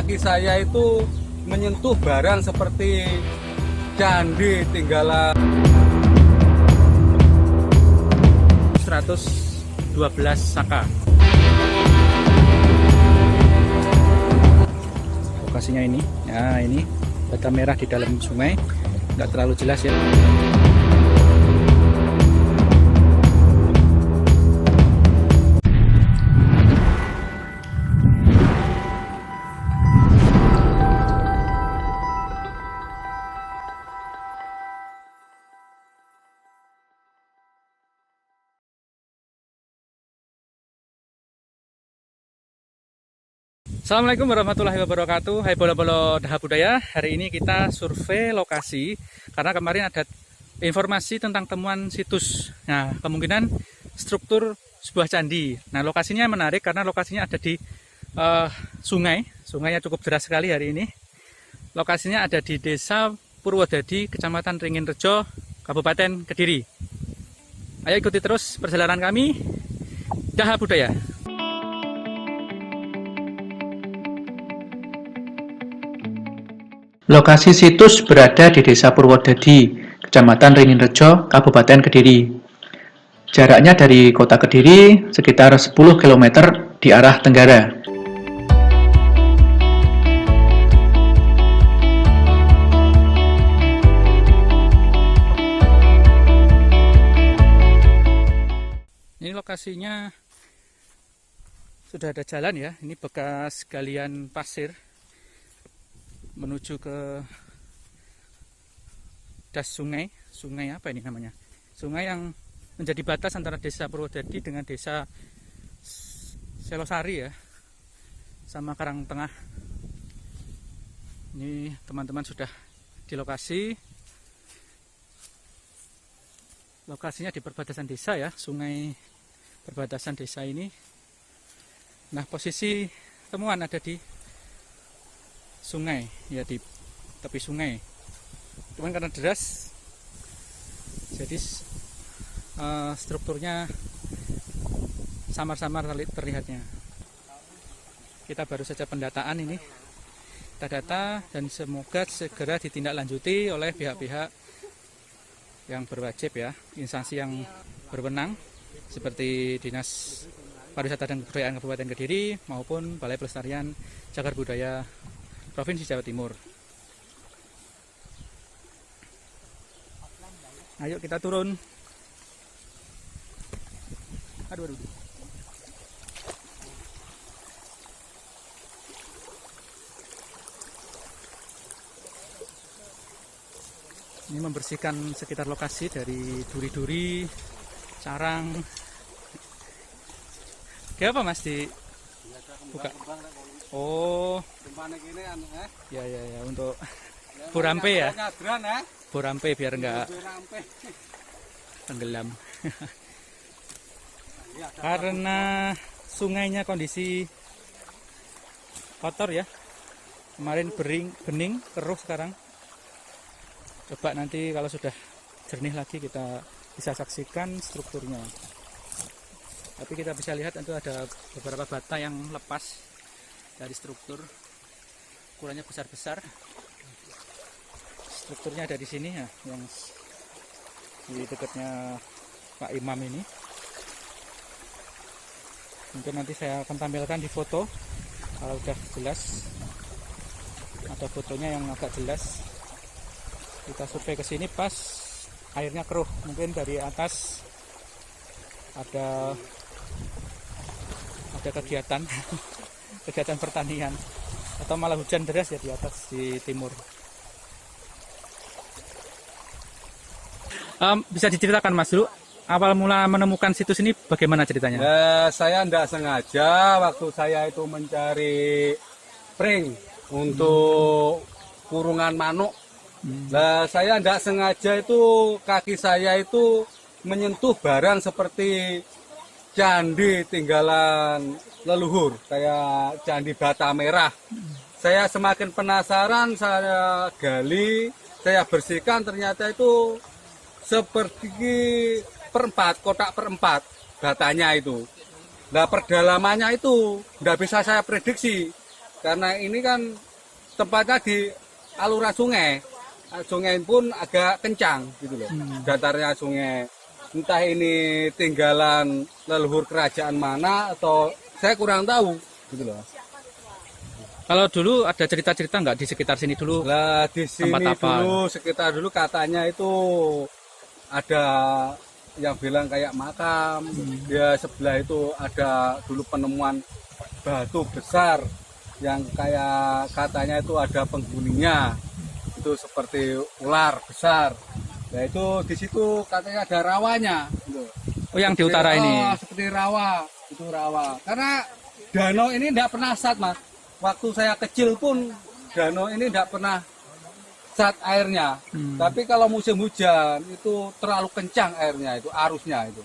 kaki saya itu menyentuh barang seperti candi tinggalan 112 Saka. Lokasinya ini, ya ini bata merah di dalam sungai, nggak terlalu jelas ya. Assalamualaikum warahmatullahi wabarakatuh. Hai bolo-bolo Daha Budaya. Hari ini kita survei lokasi karena kemarin ada informasi tentang temuan situs. Nah, kemungkinan struktur sebuah candi. Nah, lokasinya menarik karena lokasinya ada di sungai. Sungainya cukup deras sekali hari ini. Lokasinya ada di Desa Purwodadi, Kecamatan Ringinrejo, Kabupaten Kediri. Ayo ikuti terus perjalanan kami Daha Budaya. Lokasi situs berada di Desa Purwodadi, Kecamatan Ringinrejo, Kabupaten Kediri. Jaraknya dari kota Kediri sekitar 10 km di arah tenggara. Ini lokasinya sudah ada jalan ya, ini bekas galian pasir menuju ke das sungai apa ini namanya, sungai yang menjadi batas antara Desa Purwodadi dengan Desa Selosari ya, sama Karangtengah. Ini teman-teman sudah di lokasi. Lokasinya di perbatasan desa ya, sungai perbatasan desa ini. Nah, posisi temuan ada di sungai ya, di tepi sungai. Cuman karena deras jadi strukturnya samar-samar terlihatnya. Kita baru saja pendataan ini, kita data dan semoga segera ditindaklanjuti oleh pihak-pihak yang berwajib ya, instansi yang berwenang seperti Dinas Pariwisata dan Kebudayaan Kabupaten Kediri maupun Balai Pelestarian Cagar Budaya Provinsi Jawa Timur. Ayo kita turun. Aduh. Ini membersihkan sekitar lokasi dari duri-duri, carang. Kayak apa Mas di buka? Oh, ya untuk burampe ya, burampe biar enggak tenggelam. Karena sungainya kondisi kotor ya, kemarin bening, keruh sekarang. Coba nanti kalau sudah jernih lagi kita bisa saksikan strukturnya. Tapi kita bisa lihat itu ada beberapa bata yang lepas dari struktur, ukurannya besar-besar. Strukturnya ada di sini ya, yang di dekatnya Pak Imam ini. Mungkin nanti saya akan tampilkan di foto kalau udah jelas. Ada fotonya yang agak jelas. Kita survei ke sini pas airnya keruh, mungkin dari atas ada kegiatan kegiatan pertanian atau malah hujan deras ya di atas, di timur. Bisa diceritakan Mas dulu awal mula menemukan situs ini bagaimana ceritanya? Saya tidak sengaja waktu saya itu mencari pring untuk kurungan manuk. Saya tidak sengaja itu kaki saya itu menyentuh barang seperti candi tinggalan leluhur, kayak candi bata merah. Saya semakin penasaran, saya gali, saya bersihkan, ternyata itu seperti kotak perempat batanya itu. Nah, perdalamannya itu tidak bisa saya prediksi. karena ini kan tempatnya di aluran sungai. Sungai pun agak kencang gitu loh, datarnya sungai. Entah ini tinggalan leluhur kerajaan mana atau saya kurang tahu gitu loh. Kalau dulu ada cerita-cerita nggak di sekitar sini dulu? Lah di sini Tempat apa? dulu sekitar dulu katanya itu ada yang bilang kayak makam. Dia sebelah itu ada dulu penemuan batu besar yang kayak katanya itu ada penghuninya. Itu seperti ular besar. Nah itu di situ katanya ada rawanya. Gitu. Oh, yang di utara ini. Seperti rawa, itu rawa. Karena danau ini tidak pernah sat, Mas. Waktu saya kecil pun danau ini tidak pernah sat airnya. Tapi kalau musim hujan itu terlalu kencang airnya, itu arusnya itu.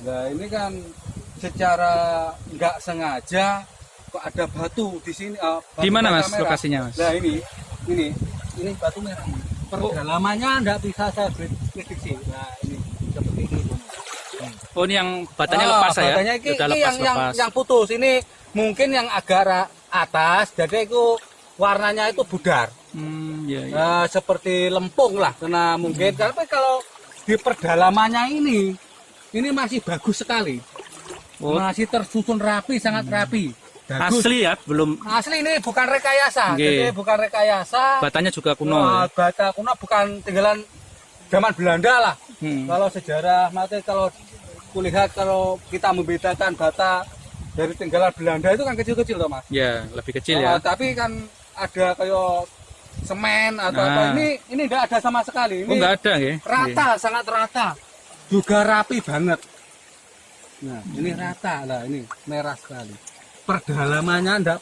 Nah ini kan secara nggak sengaja kok ada batu di sini. Batu Di mana, bata Mas, merah. lokasinya, Mas? Nah ini batu merah. Perdalamannya nggak bisa saya prediksi. Nah ini seperti ini. Oh, ini yang batanya lepas ya? Batanya ini, Sudah ini lepas-lepas. yang putus. Ini mungkin yang agak atas, jadi itu warnanya itu pudar. Iya, iya. Nah, seperti lempung lah, karena mungkin. Tapi kalau di perdalamannya ini masih bagus sekali. Oh. Masih tersusun rapi, sangat rapi. Bagus. Asli ya, belum. Asli ini bukan rekayasa. Oke. Jadi bukan rekayasa. Batanya juga kuno. Nah, Ya? bata kuno bukan tinggalan zaman Belanda lah. Kalau sejarah mati kalau kulihat kalau kita membedakan bata dari tinggalan Belanda itu kan kecil-kecil toh, Mas. Ya, lebih kecil ya. Tapi kan ada kayak semen atau Nah. apa ini enggak ada sama sekali. Ini Oh, nggak ada ya? rata, sangat rata. Juga rapi banget. Nah, ini rata lah, ini merah sekali. Perdalamannya enggak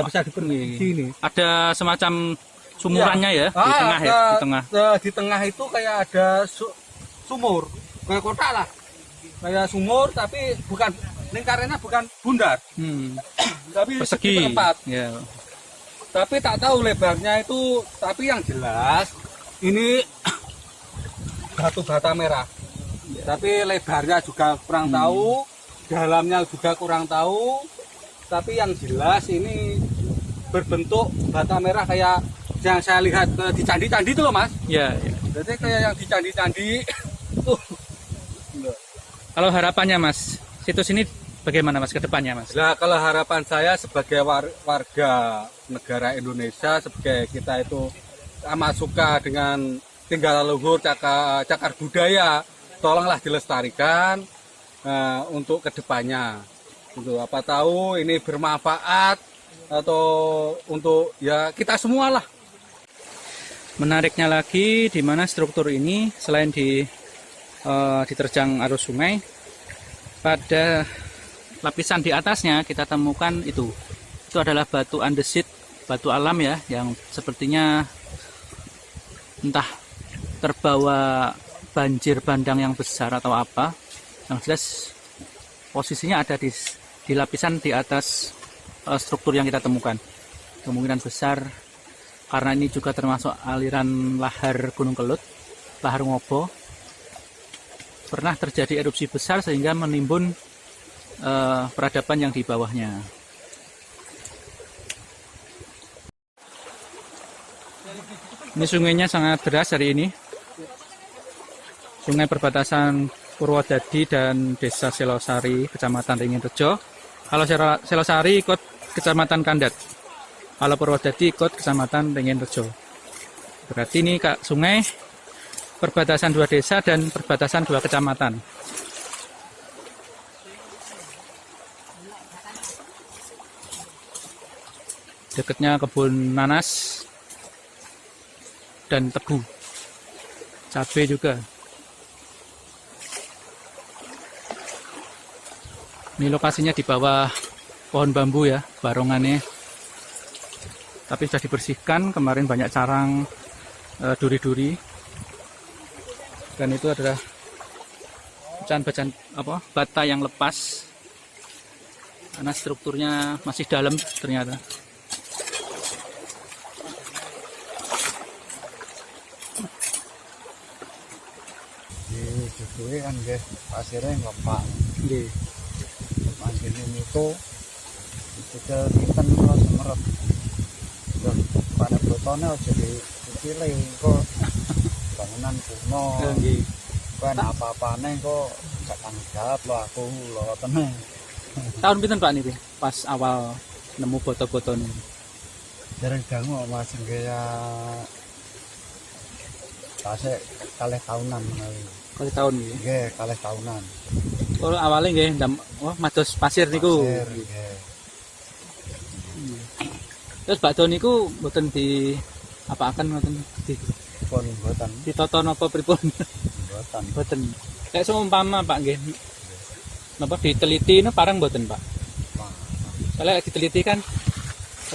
bisa diprediksi ini. Ada semacam sumurannya ya, di tengah ya, di tengah. Di tengah itu kayak ada sumur, kayak kotak lah. Kayak sumur tapi bukan lingkarannya bukan bundar, tapi Persegi. berempat. Ya. Tapi tak tahu lebarnya itu, tapi yang jelas ini batu bata merah. Tapi lebarnya juga kurang tahu, dalamnya juga kurang tahu. Tapi yang jelas ini berbentuk bata merah kayak yang saya lihat di candi-candi itu loh, Mas. Ya, ya. Jadi kayak yang di candi-candi tuh. Kalau harapannya Mas, situs ini bagaimana Mas ke depannya Mas? Nah, kalau harapan saya sebagai warga negara Indonesia, sebagai kita itu amat suka dengan tinggal leluhur, cakar budaya, tolonglah dilestarikan untuk kedepannya. Untuk apa tahu ini bermanfaat atau untuk ya kita semua lah. Menariknya lagi di mana struktur ini selain diterjang arus sungai, pada lapisan di atasnya kita temukan itu adalah batu andesit, batu alam ya, yang sepertinya entah terbawa banjir bandang yang besar atau apa. Yang jelas posisinya ada di lapisan di atas struktur yang kita temukan. Kemungkinan besar karena ini juga termasuk aliran lahar Gunung Kelut, lahar Ngobo. Pernah terjadi erupsi besar sehingga menimbun peradaban yang di bawahnya. Ini sungainya sangat deras hari ini. Sungai perbatasan Purwodadi dan Desa Selosari, Kecamatan Ringinrejo. Kalau Selosari ikut Kecamatan Kandat. Kalau Purwodadi ikut Kecamatan Ringinrejo. Berarti ini sungai perbatasan dua desa dan perbatasan dua kecamatan. Dekatnya kebun nanas dan tebu, cabai juga. Ini lokasinya di bawah pohon bambu ya, barongannya. Tapi sudah dibersihkan, kemarin banyak carang duri-duri. Dan itu adalah pecahan-pecahan bata yang lepas. Karena strukturnya masih dalam ternyata. Duduke kan nggih pasire nglepak. Nggih. Pasire niku Udah pinten kula semerep. Terus pada botone aja dicile kok bangunan kuno. Nggih. Kok apa-apane kok gak tanggung jawab lho aku lho tenan. Tahun pinten Pak niki pas awal nemu foto-foto ini? Dereng dangu Mas nggih ya. Tasik kalih tahunan menawi. Kali tahun nggih. Nggih, kalih tahunan. Oh awalnya nggih mados pasir niku. Pasir, nggih. Terus bakdo niku mboten di apa-akan ngoten di Pun mboten, ditoto napa pripun? mboten. Mboten. Kayak seumpama Pak nggih. Napa diteliti no parang mboten Pak. Kalau diteliti kan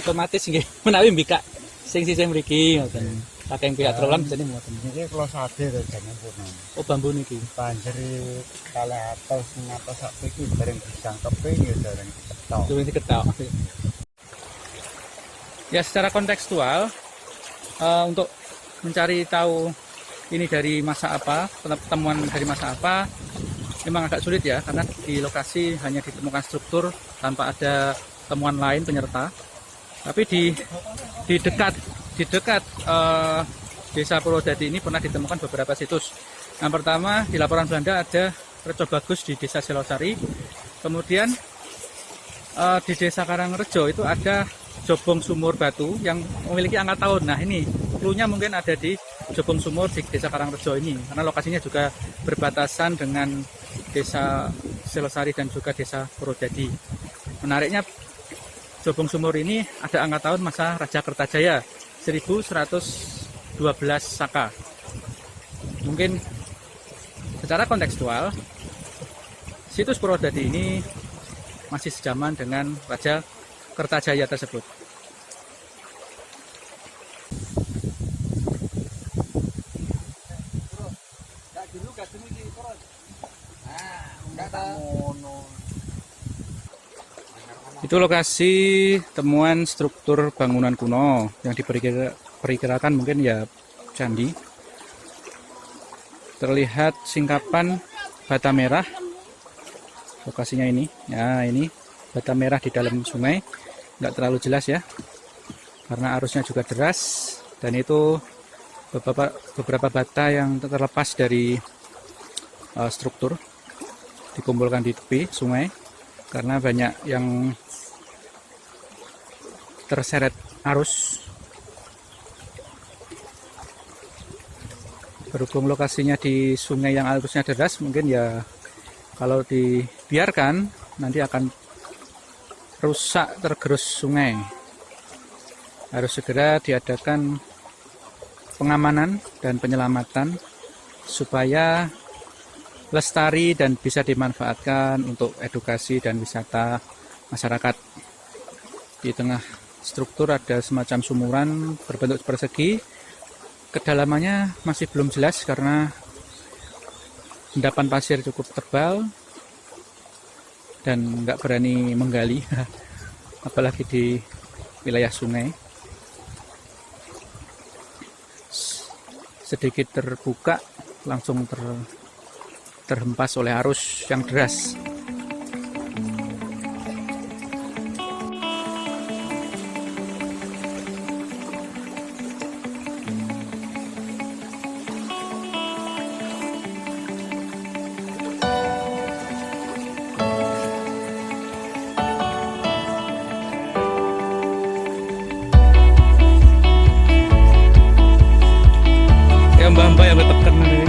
otomatis nggih menawi mbikak sing sisih mriki ngoten. Saking pihak trolan jane mboten. Niki kula sadhe to jeneng pun. Oh bambu niki. Banjiri kalih atus ngatos sak iki bareng disangkepe ya dereng diketok. Durung diketok. Ya secara kontekstual untuk mencari tahu ini dari masa apa, temuan dari masa apa, memang agak sulit ya karena di lokasi hanya ditemukan struktur tanpa ada temuan lain penyerta. Tapi di dekat Desa Purwodadi ini pernah ditemukan beberapa situs. Yang pertama di laporan Belanda ada Rejo Bagus di Desa Selosari. Kemudian di Desa Karangrejo itu ada Jobong Sumur Batu yang memiliki angka tahun. Nah ini cluenya mungkin ada di Jobong Sumur di Desa Karangrejo ini karena lokasinya juga berbatasan dengan Desa Selosari dan juga Desa Purwodadi. Menariknya Jobong Sumur ini ada angka tahun masa Raja Kertajaya 1112 Saka. Mungkin secara kontekstual situs Purwodadi ini masih sejaman dengan Raja Kertajaya tersebut. Itu lokasi temuan struktur bangunan kuno yang diperkirakan mungkin ya candi. Terlihat singkapan bata merah. Lokasinya ini, ya ini bata merah di dalam sungai. Nggak terlalu jelas ya, karena arusnya juga deras dan itu beberapa bata yang terlepas dari struktur dikumpulkan di tepi sungai karena banyak yang terseret arus. Berhubung lokasinya di sungai yang arusnya deras, mungkin ya kalau dibiarkan nanti akan rusak, tergerus sungai. Harus segera diadakan pengamanan dan penyelamatan supaya lestari dan bisa dimanfaatkan untuk edukasi dan wisata masyarakat. Di tengah struktur ada semacam sumuran berbentuk persegi. Kedalamannya masih belum jelas karena endapan pasir cukup tebal dan nggak berani menggali apalagi di wilayah sungai. Sedikit terbuka langsung terhempas oleh arus yang deras. Mbah-mbah yang tetap kena